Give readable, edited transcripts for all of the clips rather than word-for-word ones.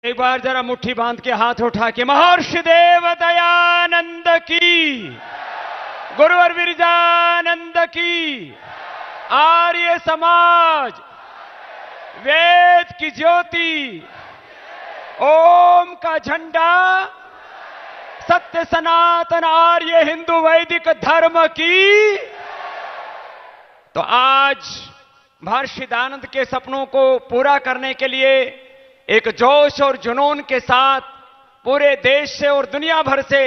एक बार जरा मुट्ठी बांध के हाथ उठा के महर्षि देव दयानंद की, गुरुवर विरजानंद की, आर्य समाज, वेद की ज्योति, ओम का झंडा, सत्य सनातन आर्य हिंदू वैदिक धर्म की। तो आज महर्षि दयानंद के सपनों को पूरा करने के लिए एक जोश और जुनून के साथ पूरे देश से और दुनिया भर से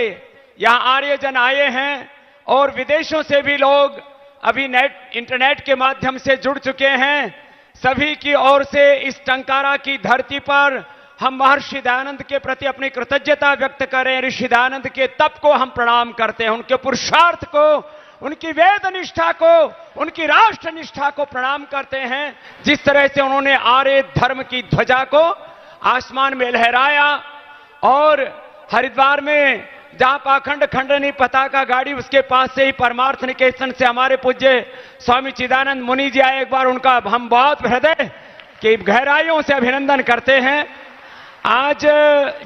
यहां आर्यजन आए हैं और विदेशों से भी लोग अभी इंटरनेट के माध्यम से जुड़ चुके हैं। सभी की ओर से इस टंकारा की धरती पर हम महर्षि दयानंद के प्रति अपनी कृतज्ञता व्यक्त करें। ऋषि दयानंद के तप को हम प्रणाम करते हैं, उनके पुरुषार्थ को, उनकी वेद निष्ठा को, उनकी राष्ट्र निष्ठा को प्रणाम करते हैं। जिस तरह से उन्होंने आर्य धर्म की ध्वजा को आसमान में लहराया और हरिद्वार में जहां पाखंड खंडनी पताका गाड़ी, उसके पास से ही परमार्थ निकेतन से हमारे पूज्य स्वामी चिदानंद मुनि जी आए। एक बार उनका हम बहुत हृदय की गहराइयों से अभिनंदन करते हैं। आज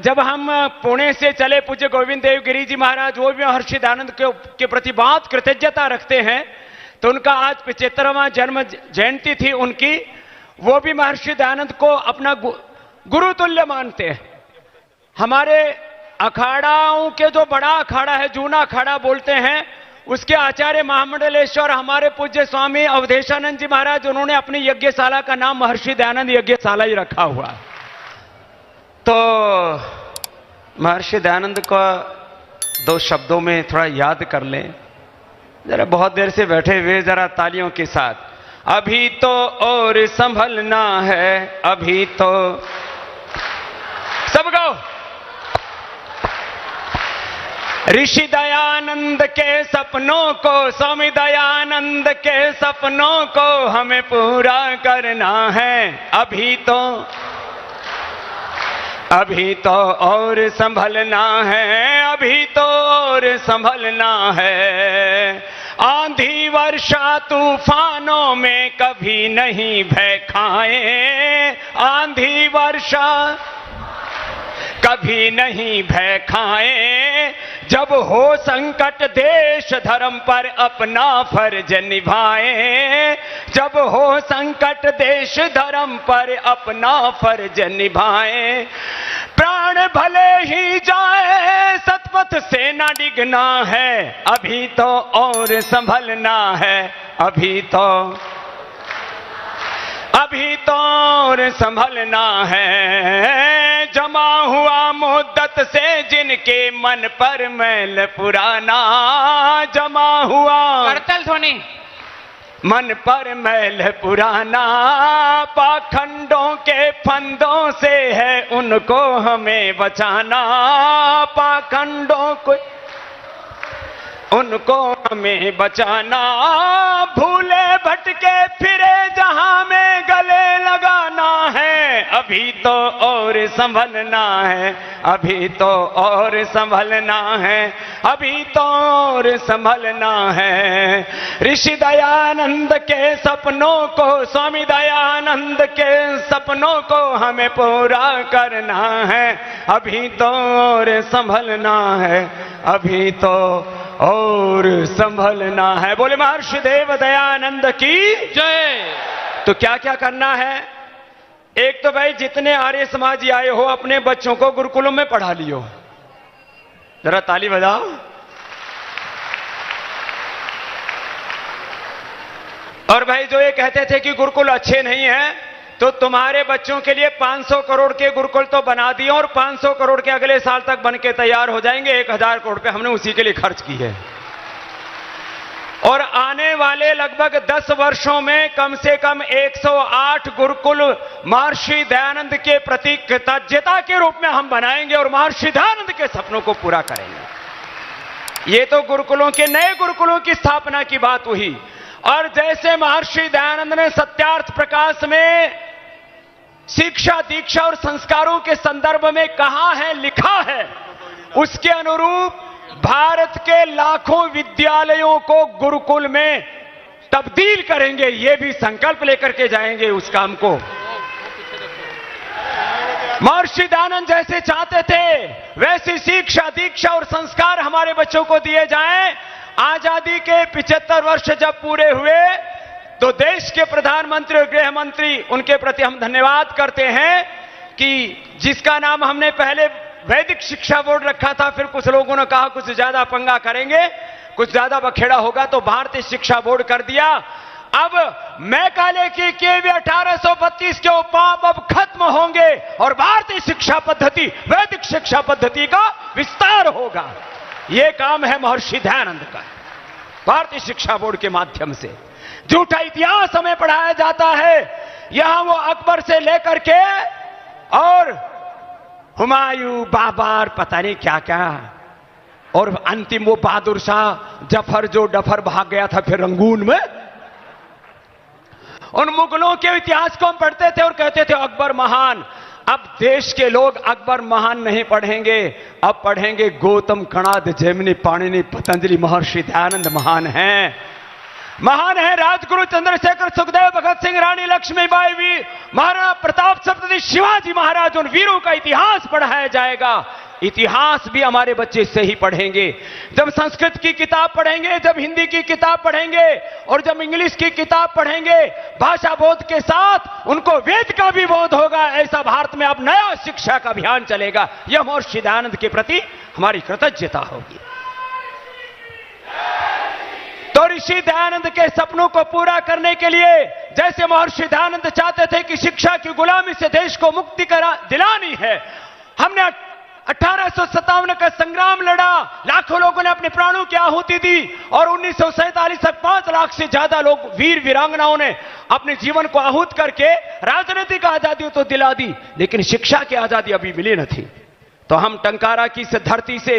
जब हम पुणे से चले, पूज्य गोविंद देव गिरी जी महाराज वो भी महर्षि दयानंद के प्रति बहुत कृतज्ञता रखते हैं। तो उनका आज 75वां जन्म जयंती थी उनकी। वो भी महर्षि दयानंद को अपना गुरु तुल्य मानते हैं। हमारे अखाड़ाओं के जो बड़ा अखाड़ा है, जूना अखाड़ा बोलते हैं, उसके आचार्य महामंडलेश्वर हमारे पूज्य स्वामी अवधेशानंद जी महाराज, उन्होंने अपनी यज्ञशाला का नाम महर्षि दयानंद यज्ञशाला ही रखा हुआ। तो महर्षि दयानंद का दो शब्दों में थोड़ा याद कर लें जरा। बहुत देर से बैठे हुए जरा तालियों के साथ। अभी तो और संभलना है, अभी तो सब गाओ। ऋषि दयानंद के सपनों को, स्वामी दयानंद के सपनों को हमें पूरा करना है। अभी तो और संभलना है, अभी तो और संभलना है। आंधी वर्षा तूफानों में कभी नहीं भय खाए, आंधी वर्षा कभी नहीं भय खाए। जब हो संकट देश धर्म पर अपना फर्ज निभाए, जब हो संकट देश धर्म पर अपना फर्ज निभाए। प्राण भले ही जाए सतपथ से न डिगना है, अभी तो और संभलना है, अभी तो और संभलना है। जमा हुआ मुद्दत से जिनके मन पर मैल पुराना, जमा हुआ करतल ध्वनि मन पर मैल पुराना। पाखंडों के फंदों से है उनको हमें बचाना, पाखंडों को उनको हमें बचाना। भूले भटके फिरे जहां में गले लगाना है, अभी तो और संभलना है, अभी तो और संभलना है, अभी तो और संभलना है। ऋषि दयानंद के सपनों को, स्वामी दयानंद के सपनों को हमें पूरा करना है। अभी तो और संभलना है, अभी तो और संभलना है। बोले महर्षि देव दयानंद की जय। तो क्या क्या करना है? एक तो भाई जितने आर्य समाजी आए हो अपने बच्चों को गुरुकुलों में पढ़ा लियो। जरा ताली बजाओ। और भाई जो ये कहते थे कि गुरुकुल अच्छे नहीं है, तो तुम्हारे बच्चों के लिए 500 करोड़ के गुरुकुल तो बना दिए और 500 करोड़ के अगले साल तक बन के तैयार हो जाएंगे। 1000 करोड़ रुपए हमने उसी के लिए खर्च की है। और आने वाले लगभग 10 वर्षों में कम से कम 108 गुरुकुल महर्षि दयानंद के प्रति कृतज्ञता के रूप में हम बनाएंगे और महर्षि दयानंद के सपनों को पूरा करेंगे। ये तो गुरुकुलों के, नए गुरुकुलों की स्थापना की बात हुई। और जैसे महर्षि दयानंद ने सत्यार्थ प्रकाश में शिक्षा, दीक्षा और संस्कारों के संदर्भ में कहा है, लिखा है, उसके अनुरूप भारत के लाखों विद्यालयों को गुरुकुल में तब्दील करेंगे। ये भी संकल्प लेकर के जाएंगे उस काम को। महर्षि दयानंद जैसे चाहते थे वैसी शिक्षा, दीक्षा और संस्कार हमारे बच्चों को दिए जाएं। आजादी के 75 वर्ष जब पूरे हुए तो देश के प्रधानमंत्री और गृह मंत्री, उनके प्रति हम धन्यवाद करते हैं कि जिसका नाम हमने पहले वैदिक शिक्षा बोर्ड रखा था, फिर कुछ लोगों ने कहा कुछ ज्यादा पंगा करेंगे, कुछ ज्यादा बखेड़ा होगा, तो भारतीय शिक्षा बोर्ड कर दिया। अब मैकाले की केवी 1832 के पाप अब खत्म होंगे और भारतीय शिक्षा पद्धति, वैदिक शिक्षा पद्धति का विस्तार होगा। यह काम है महर्षि दयानंद का, भारतीय शिक्षा बोर्ड के माध्यम से। झूठा इतिहास हमें पढ़ाया जाता है, यहां वो अकबर से लेकर के और हुमायूं, बाबर, पता नहीं क्या क्या, और अंतिम वो बहादुर शाह जफर जो डफर भाग गया था फिर रंगून में। उन मुगलों के इतिहास को हम पढ़ते थे और कहते थे अकबर महान। अब देश के लोग अकबर महान नहीं पढ़ेंगे, अब पढ़ेंगे गौतम, कणाद, जैमिनी, पाणिनि, पतंजलि, महर्षि दयानंद महान हैं। महान है राजगुरु चंद्रशेखर, सुखदेव, भगत सिंह, रानी लक्ष्मीबाई, वीर महाराणा प्रताप, सप्तऋषि, शिवाजी महाराज, उन वीरों का इतिहास पढ़ाया जाएगा। इतिहास भी हमारे बच्चे से ही पढ़ेंगे। जब संस्कृत की किताब पढ़ेंगे, जब हिंदी की किताब पढ़ेंगे और जब इंग्लिश की किताब पढ़ेंगे, भाषा बोध के साथ उनको वेद का भी बोध होगा। ऐसा भारत में अब नया शिक्षा का अभियान चलेगा। यह महर्षि दयानंद के प्रति हमारी कृतज्ञता होगी। तो ऋषि दयानंद के सपनों को पूरा करने के लिए, जैसे महर्षि दयानंद चाहते थे कि शिक्षा की गुलामी से देश को मुक्ति दिलानी है, हमने 1857 का संग्राम लड़ा, लाखों लोगों ने अपने प्राणों की आहुति दी और 1947 तक 5 लाख से ज्यादा लोग, वीर वीरांगनाओं ने अपने जीवन को आहूत करके राजनीतिक आजादी तो दिला दी, लेकिन शिक्षा की आजादी अभी मिली न थी। तो हम टंकारा की इस धरती से,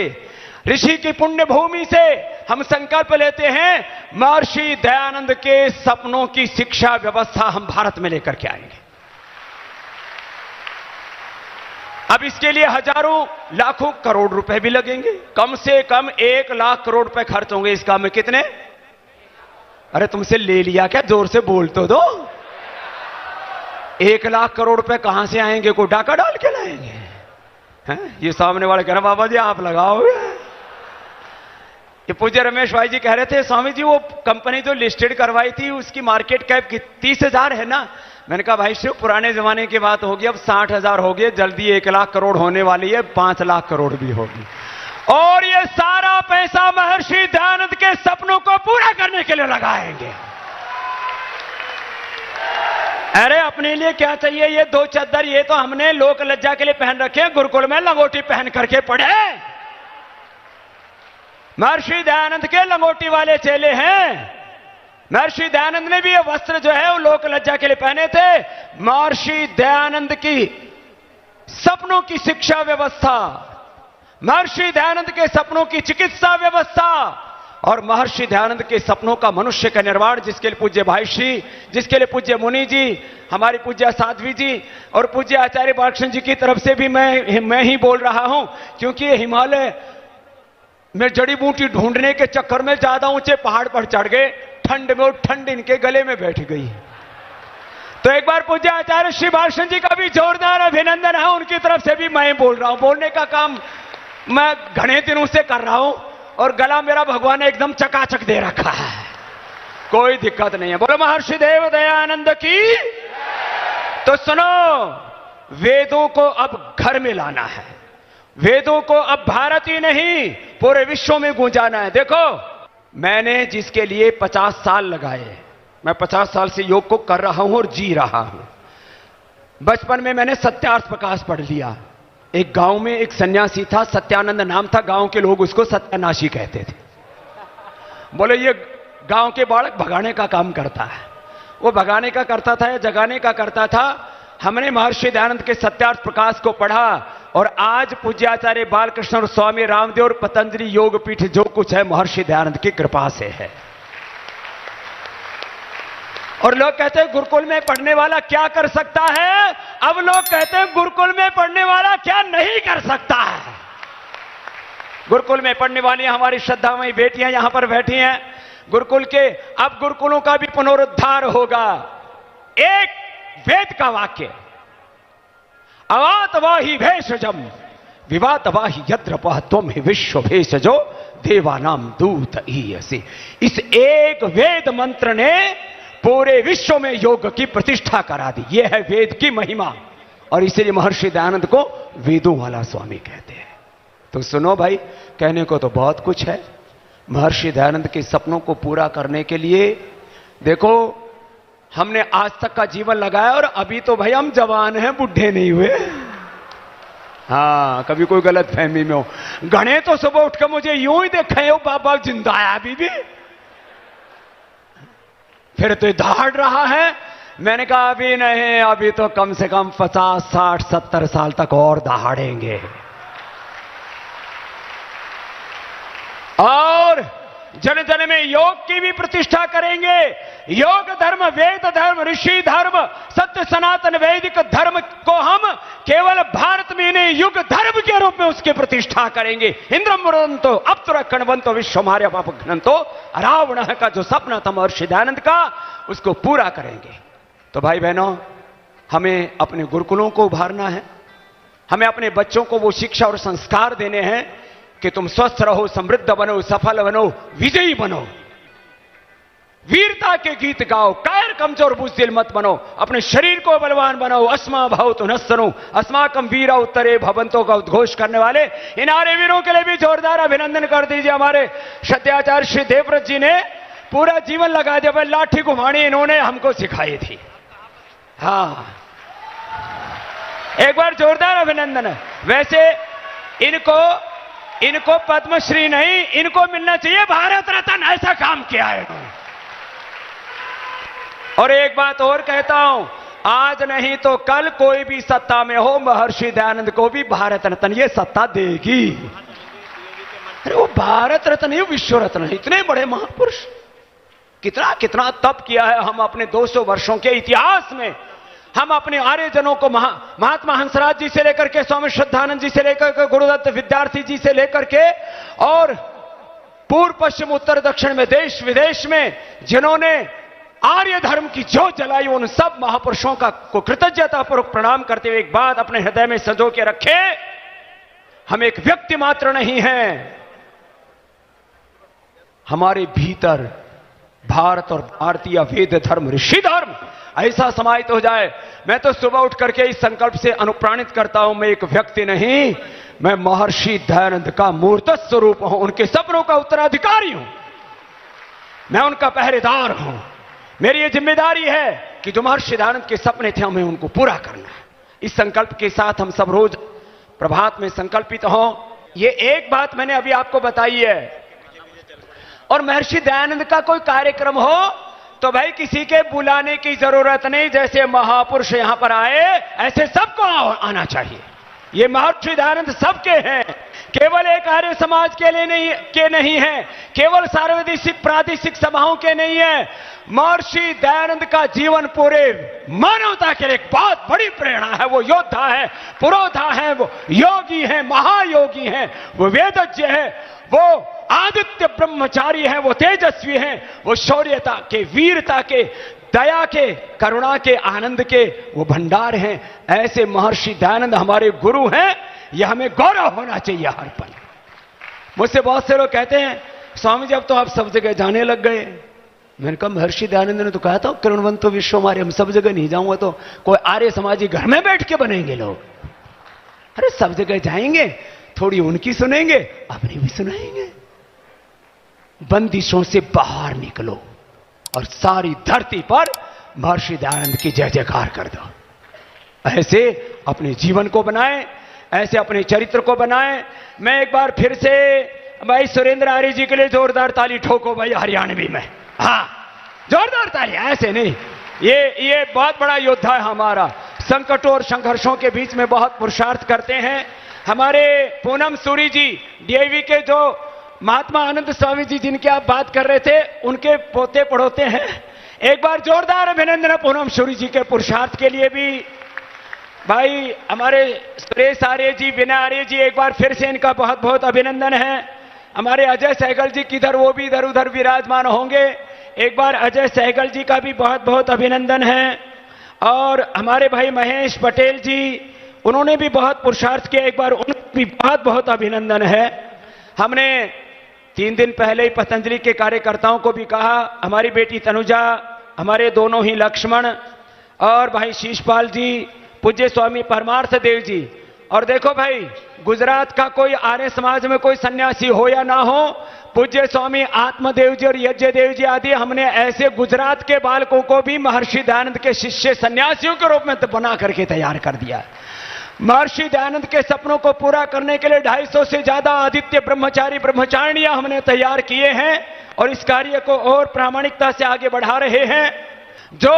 ऋषि की पुण्य भूमि से हम संकल्प लेते हैं, महर्षि दयानंद के सपनों की शिक्षा व्यवस्था हम भारत में लेकर के आएंगे। अब इसके लिए हजारों, लाखों, करोड़ रुपए भी लगेंगे। कम से कम 1 लाख करोड़ रुपए खर्च होंगे इस काम में। कितने? अरे तुमसे ले लिया क्या? जोर से बोल तो दो। 1 लाख करोड़ रुपए कहां से आएंगे? कोई डाका डाल के लाएंगे? हैं? ये सामने वाले कह रहे बाबा जी आप लगाओगे। ये पूज्य रमेश भाई जी कह रहे थे स्वामी जी वो कंपनी जो लिस्टेड करवाई थी उसकी मार्केट कैप 30,000 है ना। मैंने कहा भाई शिव पुराने जमाने की बात होगी, अब 60,000 हो गए, जल्दी 1 लाख करोड़ होने वाली है, 5 लाख करोड़ भी होगी। और ये सारा पैसा महर्षि दयानंद के सपनों को पूरा करने के लिए लगाएंगे। अरे अपने लिए क्या चाहिए? ये 2 चद्दर ये तो हमने लोक लज्जा के लिए पहन रखे, गुरुकुल में लंगोटी पहन करके पढ़े। महर्षि दयानंद के लंगोटी वाले चेले हैं। महर्षि दयानंद ने भी ये वस्त्र जो है वो लोक लज्जा के लिए पहने थे। महर्षि दयानंद की सपनों की शिक्षा व्यवस्था, महर्षि दयानंद के सपनों की चिकित्सा व्यवस्था और महर्षि दयानंद के सपनों का मनुष्य का निर्माण, जिसके लिए पूज्य भाई श्री, जिसके लिए पूज्य मुनि जी, हमारी पूज्य साध्वी जी और पूज्य आचार्य बालकृष्ण जी की तरफ से भी मैं ही बोल रहा हूं, क्योंकि ये हिमालय में जड़ी बूटी ढूंढने के चक्कर में ज्यादा ऊंचे पहाड़ पर चढ़ गए, ठंड में, और ठंड इनके गले में बैठ गई। तो एक बार पूज्य आचार्य श्री बालकृष्ण जी का भी जोरदार अभिनंदन है, उनकी तरफ से भी मैं बोल रहा हूं। बोलने का काम मैं घने दिनों से कर रहा हूं और गला मेरा भगवान ने एकदम चकाचक दे रखा है, कोई दिक्कत नहीं है। बोलो महर्षि देव दयानंद की। तो सुनो, वेदों को अब घर में लाना है, वेदों को अब भारत ही नहीं पूरे विश्व में गूंजाना है। देखो मैंने जिसके लिए 50 साल लगाए, मैं 50 साल से योग को कर रहा हूं और जी रहा हूं। बचपन में मैंने सत्यार्थ प्रकाश पढ़ लिया। एक गांव में एक सन्यासी था, सत्यानंद नाम था, गांव के लोग उसको सत्यानाशी कहते थे। बोले ये गांव के बालक भगाने का काम करता है। वो भगाने का करता था या जगाने का करता था। हमने महर्षि दयानंद के सत्यार्थ प्रकाश को पढ़ा और आज पूज्याचार्य बालकृष्ण और स्वामी रामदेव और पतंजलि योगपीठ जो कुछ है महर्षि दयानंद की कृपा से है। और लोग कहते हैं गुरुकुल में पढ़ने वाला क्या कर सकता है, अब लोग कहते हैं गुरुकुल में पढ़ने वाला क्या नहीं कर सकता है। गुरुकुल में पढ़ने वाली हमारी श्रद्धामयी बेटियां यहां पर बैठी हैं गुरुकुल के, अब गुरुकुलों का भी पुनरुद्धार होगा। एक वेद का वाक्य, अवातवाही भेषजम विवातवाही यद्रपः त्वं हि विश्व भेषजो देवानाम दूत ईयसि। इस एक वेद मंत्र ने पूरे विश्व में योग की प्रतिष्ठा करा दी। यह है वेद की महिमा, और इसीलिए महर्षि दयानंद को वेदों वाला स्वामी कहते हैं। तो सुनो भाई, कहने को तो बहुत कुछ है। महर्षि दयानंद के सपनों को पूरा करने के लिए देखो, हमने आज तक का जीवन लगाया, और अभी तो भाई हम जवान हैं, बुढ़े नहीं हुए। हाँ, कभी कोई गलत फहमी में हो। गणे तो सुबह उठकर मुझे यूं ही देखे, हो बाबा जिंदा है अभी भी, फिर तो दहाड़ रहा है। मैंने कहा अभी नहीं, अभी तो कम से कम 50, 60, 70 साल तक और दहाड़ेंगे, और जन जन में योग की भी प्रतिष्ठा करेंगे। योग धर्म, वेद धर्म, ऋषि धर्म, सत्य सनातन वैदिक धर्म को हम केवल भारत में नहीं, युग धर्म के रूप में उसकी प्रतिष्ठा करेंगे। इंद्रम वरुणतो अप्सुर कणवंतो विश्वमार्य पापघ्नंतो। रावण का जो सपना था महर्षि दयानंद का, उसको पूरा करेंगे। तो भाई बहनों, हमें अपने गुरुकुलों को उभारना है। हमें अपने बच्चों को वो शिक्षा और संस्कार देने हैं कि तुम स्वस्थ रहो, समृद्ध बनो, सफल बनो, विजयी बनो, वीरता के गीत गाओ, कायर कमजोर बुज़दिल मत बनो, अपने शरीर को बलवान बनाओ। अस्मा भवतु नस्तनु अस्माकम वीरा उत्तरे भवंतो का उद्घोष करने वाले इन आर्य वीरों के लिए भी जोरदार अभिनंदन कर दीजिए। हमारे सत्याचार्य श्री देवव्रत जी ने पूरा जीवन लगा दिया, लाठी घुमानी इन्होंने हमको सिखाई थी। हाँ, एक बार जोरदार अभिनंदन है। वैसे इनको पद्मश्री नहीं, इनको मिलना चाहिए भारत रत्न, ऐसा काम किया है इन्होंने। और एक बात और कहता हूं, आज नहीं तो कल कोई भी सत्ता में हो, महर्षि दयानंद को भी भारत रत्न ये सत्ता देगी। अरे वो भारत रत्न नहीं, विश्व रत्न है। इतने बड़े महापुरुष, कितना कितना तप किया है। हम अपने 200 वर्षों के इतिहास में हम अपने आर्यजनों को महात्मा हंसराज जी से लेकर के, स्वामी श्रद्धानंद जी से लेकर के, गुरुदत्त विद्यार्थी जी से लेकर के, और पूर्व पश्चिम उत्तर दक्षिण में, देश विदेश में जिन्होंने आर्य धर्म की ज्योत जलाई, उन सब महापुरुषों का को कृतज्ञतापूर्वक प्रणाम करते हुए एक बात अपने हृदय में संजो के रखे, हम एक व्यक्ति मात्र नहीं हैं, हमारे भीतर भारत और भारतीय वेद धर्म, ऋषि धर्म ऐसा समाहित हो जाए। मैं तो सुबह उठ करके इस संकल्प से अनुप्राणित करता हूं, मैं एक व्यक्ति नहीं, मैं महर्षि दयानंद का मूर्त स्वरूप हूं, उनके सपनों का उत्तराधिकारी हूं, मैं उनका पहरेदार हूं। मेरी ये जिम्मेदारी है कि जो महर्षि दयानंद के सपने थे हमें उनको पूरा करना है। इस संकल्प के साथ हम सब रोज प्रभात में संकल्पित हों। ये एक बात मैंने अभी आपको बताई है। और महर्षि दयानंद का कोई कार्यक्रम हो तो भाई किसी के बुलाने की जरूरत नहीं, जैसे महापुरुष यहां पर आए ऐसे सबको आना चाहिए। ये महर्षि दयानंद सबके हैं, केवल एक आर्य समाज के लिए नहीं है, केवल सार्वदेशिक प्रादेशिक सभाओं के नहीं है। महर्षि दयानंद का जीवन पूरे मानवता के लिए एक बहुत बड़ी प्रेरणा है। वो योद्धा है, पुरोधा है, वो योगी है, महायोगी है, वो वेदज्ञ है, वो आदित्य ब्रह्मचारी है, वो तेजस्वी है, वो शौर्यता के, वीरता के, दया के, करुणा के, आनंद के वो भंडार हैं। ऐसे महर्षि दयानंद हमारे गुरु हैं, यह हमें गौरव होना चाहिए हर पल। मुझसे बहुत से लोग कहते हैं स्वामी जी अब तो आप सब जगह जाने लग गए। मैंने कहा महर्षि दयानंद ने तो कहा था किरणवंतो विश्व हमारे, हम सब जगह नहीं जाऊंगा तो कोई आर्य समाजी घर में बैठ के बनेंगे लोग। अरे सब जगह जाएंगे, थोड़ी उनकी सुनेंगे, अपनी भी सुनाएंगे। बंदिशों से बाहर निकलो और सारी धरती पर महर्षि दयानंद की जय जयकार कर दो। ऐसे अपने जीवन को बनाएं, ऐसे अपने चरित्र को बनाएं। मैं एक बार फिर से भाई सुरेंद्र आर्य जी के लिए जोरदार ताली ठोको भाई हरियाणवी में। हाँ, जोरदार ताली, ऐसे नहीं। ये बहुत बड़ा योद्धा है हमारा, संकटों और संघर्षों के बीच में बहुत पुरुषार्थ करते हैं। हमारे पूनम सूरी जी डीआईवी के, जो महात्मा आनंद स्वामी जी जिनकी आप बात कर रहे थे, उनके पोते पड़ोते हैं। एक बार जोरदार अभिनंदन पूनम सूरी जी के पुरुषार्थ के लिए भी। भाई हमारे सुरेश आर्य जी, विनय आर्य जी, एक बार फिर से इनका बहुत बहुत अभिनंदन है। हमारे अजय सहगल जी किधर, वो भी इधर उधर विराजमान होंगे। एक बार अजय सहगल जी का भी बहुत बहुत अभिनंदन है। और हमारे भाई महेश पटेल जी, उन्होंने भी बहुत पुरुषार्थ किया, एक बार उन्हें भी बहुत बहुत अभिनंदन है। हमने 3 दिन पहले ही पतंजलि के कार्यकर्ताओं को भी कहा, हमारी बेटी तनुजा, हमारे दोनों ही लक्ष्मण और भाई शीशपाल जी, पूज्य स्वामी परमार्थ देव जी, और देखो भाई गुजरात का कोई आर्य समाज में कोई सन्यासी हो या ना हो, पूज्य स्वामी आत्मदेव जी और यज्ञ देव जी आदि, हमने ऐसे गुजरात के बालकों को भी महर्षि दयानंद के शिष्य सन्यासियों के रूप में बना करके तैयार कर दिया। महर्षि दयानंद के सपनों को पूरा करने के लिए 250 से ज्यादा आदित्य ब्रह्मचारी ब्रह्मचारिणियां हमने तैयार किए हैं और इस कार्य को और प्रामाणिकता से आगे बढ़ा रहे हैं। जो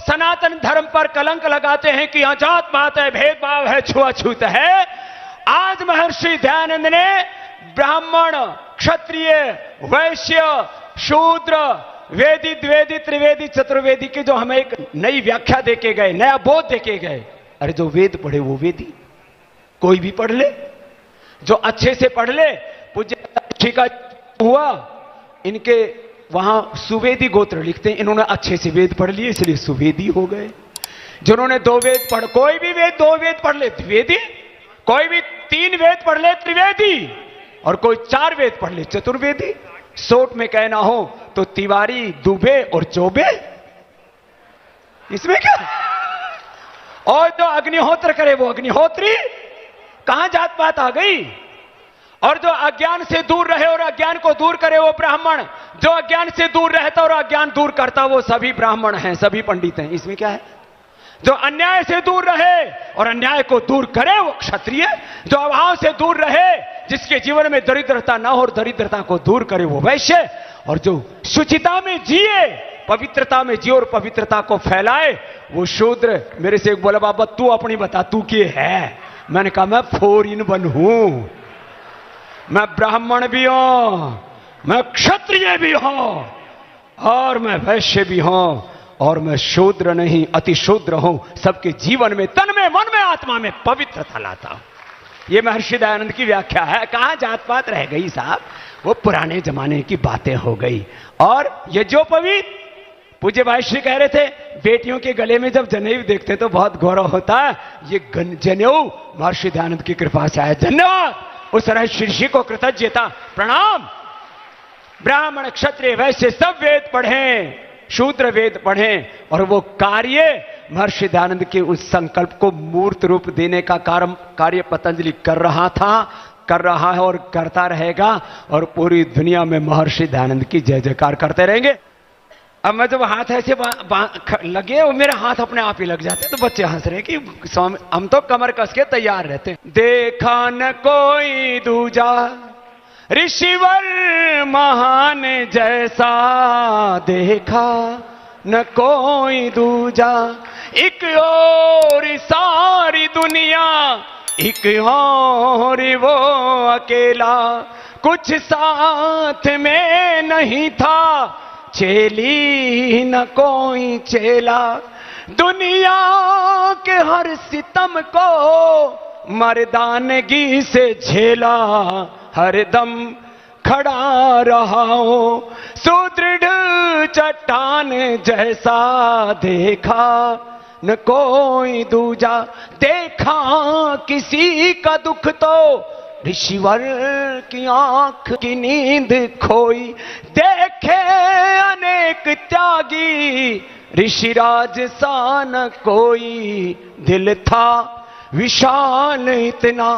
सनातन धर्म पर कलंक लगाते हैं कि जात पात है, भेदभाव है, छुआछूत है, आज महर्षि दयानंद ने ब्राह्मण, क्षत्रिय, वैश्य, शूद्र, वेदी, द्वेदी, त्रिवेदी, चतुर्वेदी की जो हमें एक नई व्याख्या देके गए, नया बोध देके गए। अरे जो वेद पढ़े वो वेदी, कोई भी पढ़ ले, जो अच्छे से पढ़ ले। पूज्य का हुआ, इनके वहां सुवेदी गोत्र लिखते हैं, इन्होंने अच्छे से वेद पढ़ लिए इसलिए सुवेदी हो गए। जिन्होंने 2 वेद पढ़, कोई भी वेद 2 वेद पढ़ ले द्विवेदी, कोई भी 3 वेद पढ़ ले त्रिवेदी, और कोई 4 वेद पढ़ ले चतुर्वेदी। सोट में कहना हो तो तिवारी, दुबे और चौबे, इसमें क्या। और जो अग्निहोत्र करे वो अग्निहोत्री, कहां जात पात आ गई। और जो अज्ञान से दूर रहे और अज्ञान को दूर करे वो ब्राह्मण, जो अज्ञान से दूर रहता और अज्ञान दूर करता वो सभी ब्राह्मण हैं, सभी पंडित हैं। इसमें क्या है। जो अन्याय से दूर रहे और अन्याय को दूर करे वो क्षत्रिय, जो अभाव से दूर रहे, जिसके जीवन में दरिद्रता ना हो और दरिद्रता को दूर करे वो वैश्य, और जो शुचिता में जिए, पवित्रता में जिए और पवित्रता को फैलाए वो शूद्र। मेरे से एक बोला, बाबा तू अपनी बता, तू के है। मैंने कहा मैं 4 in 1 हूं, मैं ब्राह्मण भी हूं, मैं क्षत्रिय भी हूं, और मैं वैश्य भी हूं, और मैं शूद्र नहीं अति शूद्र हूं। सबके जीवन में, तन में, मन में, आत्मा में पवित्रता लाता हूं। यह महर्षि दयानंद की व्याख्या है। कहां जात पात रह गई साहब, वो पुराने जमाने की बातें हो गई। और यज्ञोपवीत, पूज्य भाई श्री कह रहे थे, बेटियों के गले में जब जनेऊ देखते तो बहुत गौरव होता है। ये जनेऊ महर्षि दयानंद की कृपा से आया। धन्यवाद उस ऋषि को, कृतज्ञता, प्रणाम। ब्राह्मण, क्षत्रिय, वैश्य सब वेद पढ़ें, शूद्र वेद पढ़ें, और वो कार्य महर्षि दयानंद के उस संकल्प को मूर्त रूप देने का कार्य पतंजलि कर रहा था, कर रहा है और करता रहेगा। और पूरी दुनिया में महर्षि दयानंद की जय जयकार करते रहेंगे। अब मैं जब हाथ ऐसे लगे और मेरे हाथ अपने आप ही लग जाते तो बच्चे हंस रहे कि स्वामी हम तो कमर कस के तैयार रहते। देखा न कोई दूजा ऋषिवर महान जैसा, देखा न कोई दूजा, एक और सारी दुनिया, एक और वो अकेला, कुछ साथ में नहीं था, चेली न कोई चेला। दुनिया के हर सितम को मर्दानगी से झेला, हरदम खड़ा रहा हो, सुदृढ़ चट्टान जैसा, देखा न कोई दूजा। देखा किसी का दुख तो ऋषिवर की आंख की नींद खोई, देखे अनेक त्यागी, ऋषिराज सा न कोई। दिल था विशाल इतना,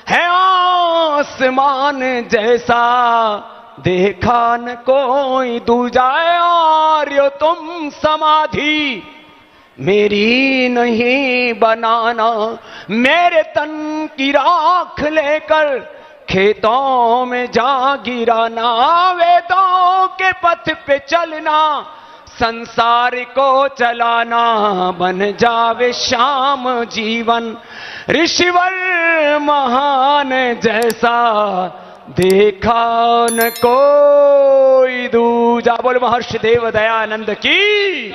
है आसमान जैसा, देखा न कोई दूजा। आर्यो तुम समाधि मेरी नहीं बनाना, मेरे तन की राख लेकर खेतों में जा गिराना। वेदों के पथ पे चलना, संसार को चलाना, बन जावे श्याम जीवन, ऋषिवर महान जैसा, देखा न कोई दूजा। बोल महर्षि देव दयानंद की।